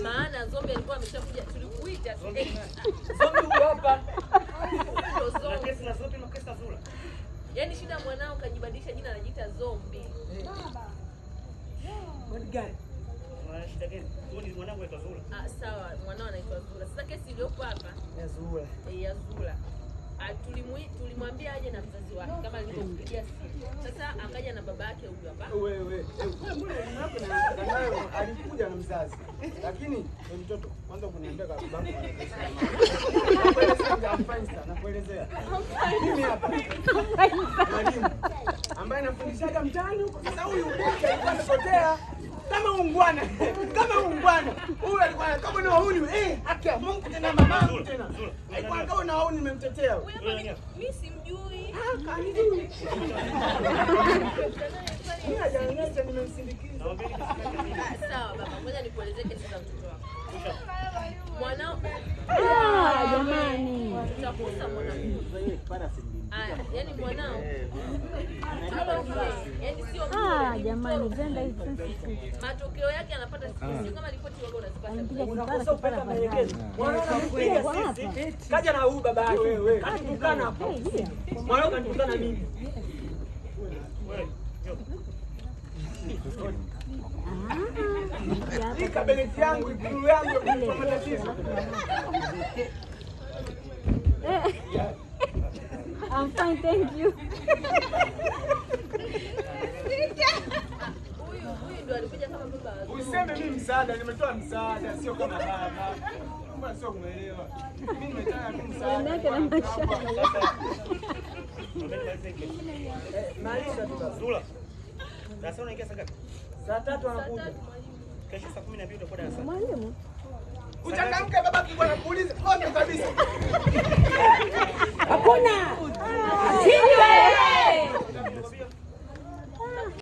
Maana Zombi alikuwa ameshakuja, tulikuita Zombi hapa. Yaani shida mwanao kajibadilisha jina anajiita Zombi. Baba. Bodyguard. Mwana shida gani? Huyu mwanangu anaitwa Zula. Sawa, mwanao anaitwa Zula. Sasa kesi iliyopo hapa ya Zula. Ya Zula. Tulimwambia aje na mzazi wake kama alivyokupigia simu. Sasa akaja na baba yake huyu hapa. Wewe. Mbona hapo na alikuja na mzazi. Lakini mtoto kwanza kuniambia kwa babangu anakuelezea. Nakuelezea. Mimi hapa. Mwalimu ambaye anafundishaga mtaani huko. Sasa huyu binti alikuwa amepotea. Kama ungwana. Huyu alikuwa kama ni wauni haki ya Mungu tena mamangu tena. Alikuwa kama na wauni nimemtetea huyu. Mimi simjui. Kanijui. Mimi hajaniacha nimemsindikiza. Sawa baba, ngoja nikuelezee kesi za mtoto wako. Mwanao jamani. Tutakusa mwanao. Yaani mwanao. Yaani sio jamani, gender is sensitive. Matokeo yake anapata sio kama ripoti wako unazipata. Unakosa kupata maelekezo. Mwanao anakuja sisi. Kaja na huyu baba yake. Wewe. Katukana hapo. Mwanao katukana mimi. Wewe. Hii kabeleti yangu, ikulu yangu kwa matatizo. I'm fine, thank you. Huyu ndo alikuja kama baba. Useme mimi msaada, nimetoa msaada, sio kama baba. Mbona sio kuelewa? Mimi nimetaka msaada. Yake na maisha. Maliza tu Zula. Sasa unaingia saa ngapi? Saa 3 anakuja. Kesho saa 12 utakuwa darasani. Mwalimu. Uchangamke baba, kibwana kuuliza. Ngoja kabisa.